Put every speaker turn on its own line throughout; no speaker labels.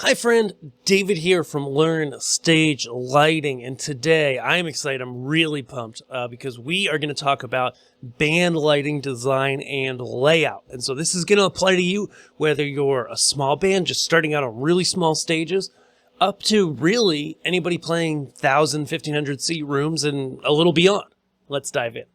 Hi friend, David here from Learn Stage Lighting, and today I'm excited, I'm really pumped because we are going to talk about band lighting design and layout. And so this is going to apply to you whether you're a small band just starting out on really small stages up to really anybody playing 1,000, 1,500 seat rooms and a little beyond. Let's dive in.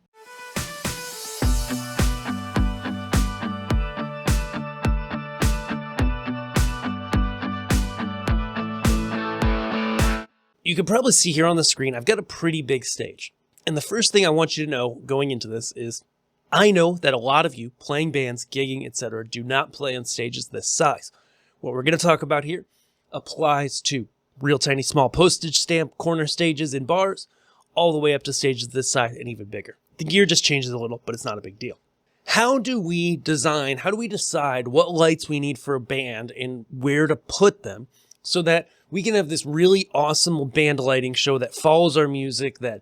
You can probably see here on the screen, I've got a pretty big stage. And the first thing I want you to know going into this is, I know that a lot of you playing bands, gigging, etc. do not play on stages this size. What we're going to talk about here applies to real tiny small postage stamp corner stages in bars, all the way up to stages this size and even bigger. The gear just changes a little, but it's not a big deal. How do we decide what lights we need for a band and where to put them so that we can have this really awesome band lighting show that follows our music, that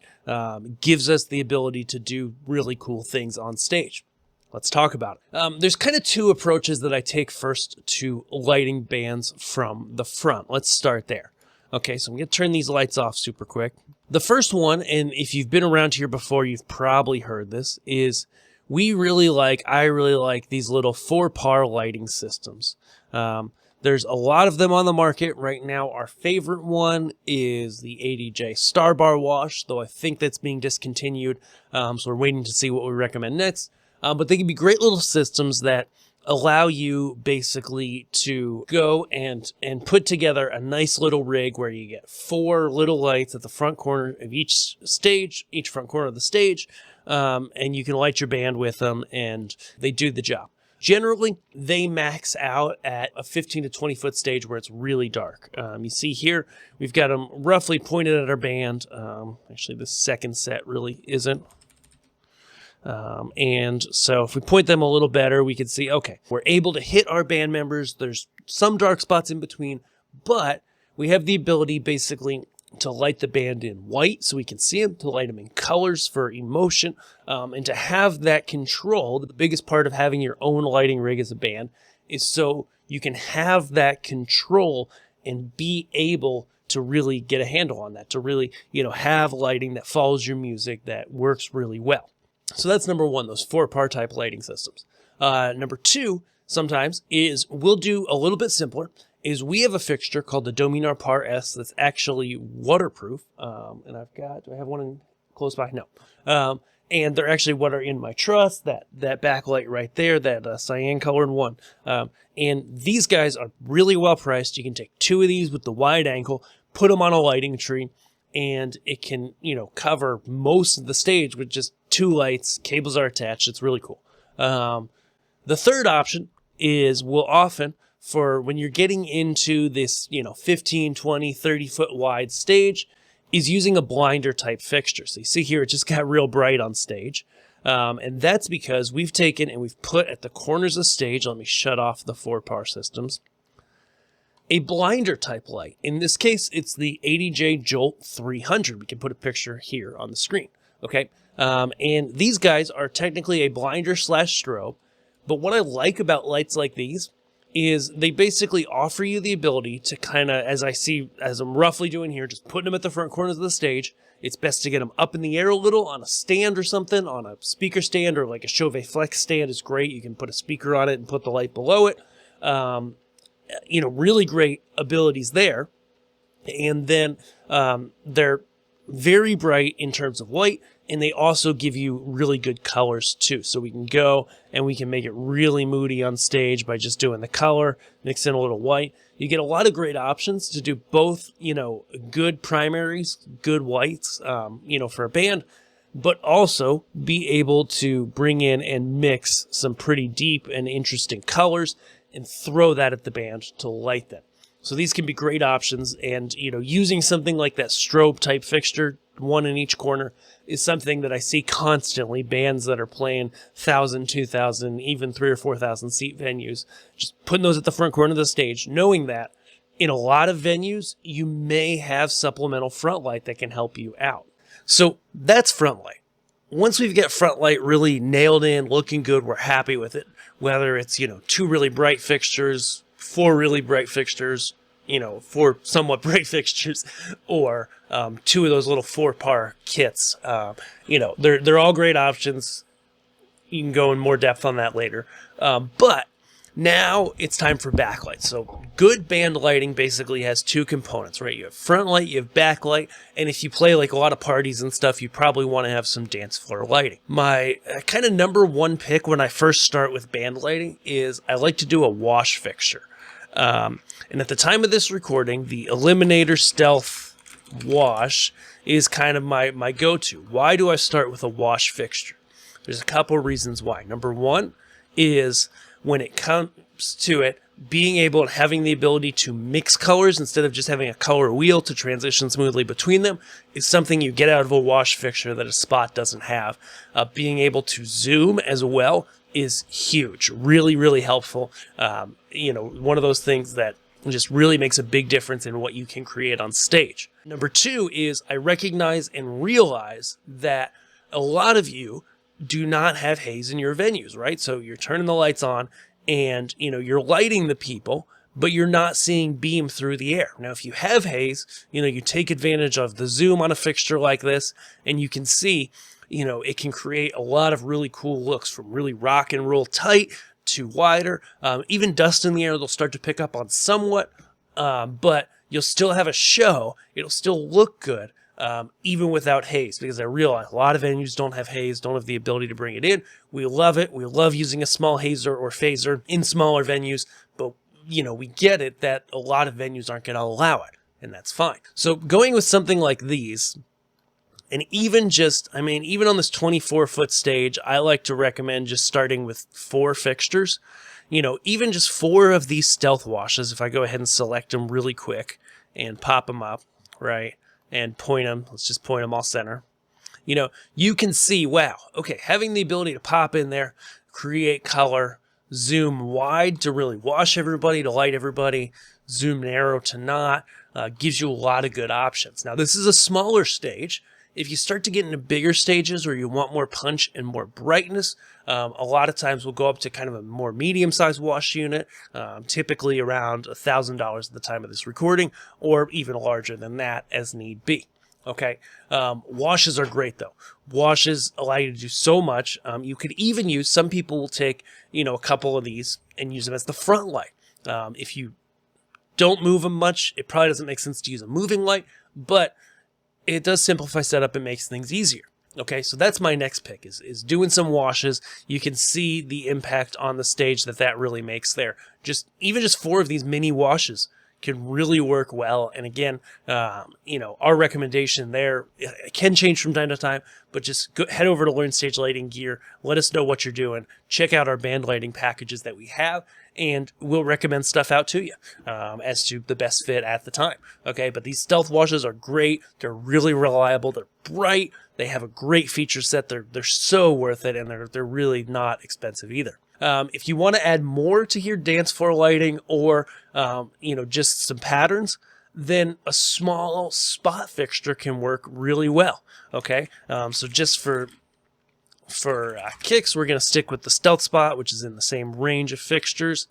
gives us the ability to do really cool things on stage? Let's talk about it. There's kind of two approaches that I take first to lighting bands from the front. Let's start there. Okay, so I'm going to turn these lights off super quick. The first one, and if you've been around here before, you've probably heard this, is I really like these little 4-par lighting systems. There's a lot of them on the market right now. Our favorite one is the ADJ Starbar Wash, though I think that's being discontinued, so we're waiting to see what we recommend next. But they can be great little systems that allow you basically to go and put together a nice little rig where you get 4 little lights at the front corner of each front corner of the stage, and you can light your band with them, and they do the job. Generally, they max out at a 15 to 20 foot stage where it's really dark. You see here, we've got them roughly pointed at our band. Actually, the second set really isn't. And so if we point them a little better, we can see, okay, we're able to hit our band members. There's some dark spots in between, but we have the ability basically to light the band in white so we can see them, to light them in colors for emotion, and to have that control. The biggest part of having your own lighting rig as a band is so you can have that control and be able to really get a handle on that, to really, have lighting that follows your music that works really well. So that's number one, those 4-par type lighting systems. Number two, sometimes, is we'll do a little bit simpler, is we have a fixture called the Dominar Par S that's actually waterproof. And do I have one close by? No. And they're actually what are in my truss, that backlight right there, that cyan colored one. And these guys are really well priced. You can take 2 of these with the wide angle, put them on a lighting tree, and it can, cover most of the stage with just 2 lights. Cables are attached. It's really cool. The third option is we'll often, for when you're getting into this, 15, 20, 30 foot wide stage, is using a blinder type fixture. So you see here, it just got real bright on stage. And that's because we've taken and we've put at the corners of the stage, let me shut off the 4-par systems, a blinder type light. In this case, it's the ADJ Jolt 300. We can put a picture here on the screen. Okay. And these guys are technically a blinder / strobe. But what I like about lights like these is they basically offer you the ability to kind of, as I'm roughly doing here, just putting them at the front corners of the stage. It's best to get them up in the air a little on a stand or something, on a speaker stand, or like a Chauvet Flex stand is great. You can put a speaker on it and put the light below it. Really great abilities there. And then they're very bright in terms of light, and they also give you really good colors too. So we can go and we can make it really moody on stage by just doing the color, mix in a little white. You get a lot of great options to do both, good primaries, good whites, for a band, but also be able to bring in and mix some pretty deep and interesting colors and throw that at the band to light them. So these can be great options, and using something like that strobe type fixture, 1 in each corner, is something that I see constantly. Bands that are playing 1,000, 2,000, even 3,000 or 4,000 seat venues, just putting those at the front corner of the stage, knowing that in a lot of venues you may have supplemental front light that can help you out. So that's front light. Once we've got Frontlight really nailed in, looking good, we're happy with it. Whether it's, 2 really bright fixtures, 4 really bright fixtures, you know, 4 somewhat bright fixtures, or 2 of those little 4-par kits. You know, they're all great options. You can go in more depth on that later. But now it's time for backlight. So good band lighting basically has 2 components, right? You have front light, you have backlight, and if you play like a lot of parties and stuff, you probably want to have some dance floor lighting. My kind of number 1 pick when I first start with band lighting is I like to do a wash fixture. And at the time of this recording, the Eliminator Stealth Wash is kind of my go-to. Why do I start with a wash fixture? There's a couple of reasons why. Number 1 is when it comes to it, being able and having the ability to mix colors instead of just having a color wheel to transition smoothly between them is something you get out of a wash fixture that a spot doesn't have. Being able to zoom as well is huge. Really, really helpful. You know, one of those things that just really makes a big difference in what you can create on stage. Number 2 is I recognize and realize that a lot of you do not have haze in your venues, right? So you're turning the lights on and, you know, you're lighting the people, but you're not seeing beam through the air. Now, if you have haze, you know, you take advantage of the zoom on a fixture like this, and you can see, you know, it can create a lot of really cool looks from really rock and roll tight to wider. Even dust in the air, they'll start to pick up on somewhat, but you'll still have a show. It'll still look good. Even without haze, because I realize a lot of venues don't have haze, don't have the ability to bring it in. We love it. We love using a small hazer or phaser in smaller venues, but, you know, we get it that a lot of venues aren't going to allow it, and that's fine. So going with something like these, and even just, I mean, even on this 24-foot stage, I like to recommend just starting with 4 fixtures. You know, even just 4 of these stealth washes, if I go ahead and select them really quick and pop them up, right? And point them, let's just point them all center. You know, you can see, wow, okay, having the ability to pop in there, create color, zoom wide to really wash everybody, to light everybody, zoom narrow to not, gives you a lot of good options. Now, this is a smaller stage. If you start to get into bigger stages or you want more punch and more brightness, a lot of times we'll go up to kind of a more medium-sized wash unit, typically around $1,000 at the time of this recording, or even larger than that as need be. Okay, washes are great though. Washes allow you to do so much. You could even use, some people will take, you know, a couple of these and use them as the front light. If you don't move them much, it probably doesn't make sense to use a moving light, but it does simplify setup and makes things easier. Okay, so that's my next pick, is doing some washes. You can see the impact on the stage that really makes there. Even just 4 of these mini washes can really work well. And again, you know, our recommendation there, it can change from time to time, but just head over to Learn Stage Lighting Gear. Let us know what you're doing. Check out our band lighting packages that we have, and we'll recommend stuff out to you as to the best fit at the time. Okay, but these stealth washes are great. They're really reliable. They're bright. They have a great feature set. They're so worth it, and they're really not expensive either. If you want to add more to your dance floor lighting, or you know, just some patterns, then a small spot fixture can work really well. Okay, so just for kicks, we're going to stick with the stealth spot, which is in the same range of fixtures.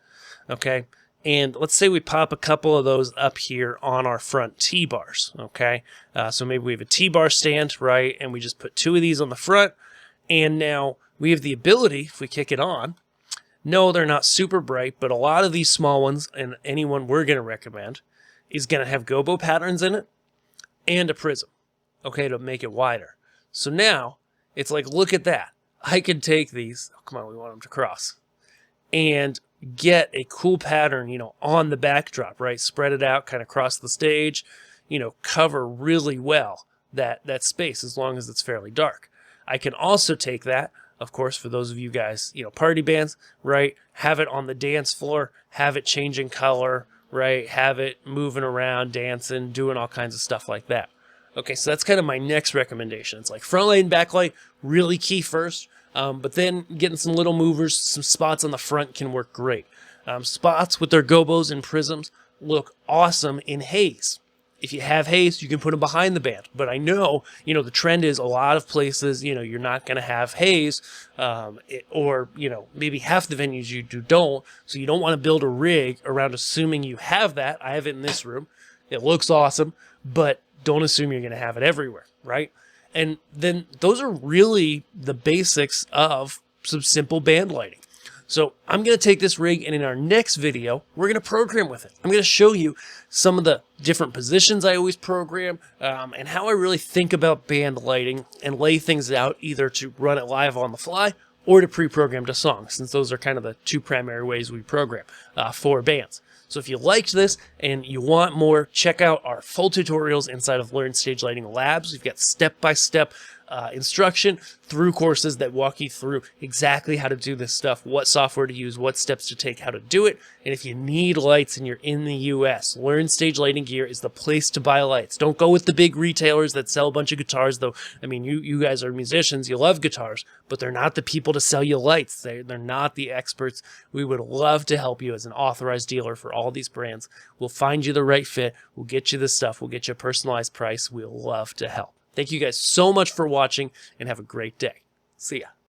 Okay, and let's say we pop a couple of those up here on our front T-bars. Okay, so maybe we have a T-bar stand, right, and we just put 2 of these on the front, and now we have the ability, if we kick it on, no, they're not super bright, but a lot of these small ones, and any one we're going to recommend, is going to have gobo patterns in it and a prism, okay, to make it wider. So now, it's like, look at that. I could take these, oh, come on, we want them to cross, and get a cool pattern, you know, on the backdrop, right? Spread it out, kind of across the stage, you know, cover really well that space as long as it's fairly dark. I can also take that, of course, for those of you guys, you know, party bands, right? Have it on the dance floor, have it changing color, right? Have it moving around, dancing, doing all kinds of stuff like that. Okay, so that's kind of my next recommendation. It's like front light and back light, really key first, but then getting some little movers, some spots on the front can work great. Spots with their gobos and prisms look awesome in haze. if you have Haze, you can put them behind the band. But I know, the trend is a lot of places, you're not going to have Haze, or, maybe half the venues you don't. So you don't want to build a rig around assuming you have that. I have it in this room. It looks awesome, but don't assume you're going to have it everywhere, right? And then those are really the basics of some simple band lighting. So I'm going to take this rig, and in our next video, we're going to program with it. I'm going to show you some of the different positions I always program, and how I really think about band lighting and lay things out either to run it live on the fly or to pre-program to songs, since those are kind of the two primary ways we program for bands. So if you liked this and you want more, check out our full tutorials inside of Learn Stage Lighting Labs. We've got step-by-step instruction through courses that walk you through exactly how to do this stuff, what software to use, what steps to take, how to do it. And if you need lights and you're in the US, Learn Stage Lighting Gear is the place to buy lights. Don't go with the big retailers that sell a bunch of guitars, though. I mean, you guys are musicians, you love guitars, but they're not the people to sell you lights. They're not the experts. We would love to help you as an authorized dealer for all these brands. We'll find you the right fit. We'll get you the stuff. We'll get you a personalized price. We'll love to help. Thank you guys so much for watching, and have a great day. See ya.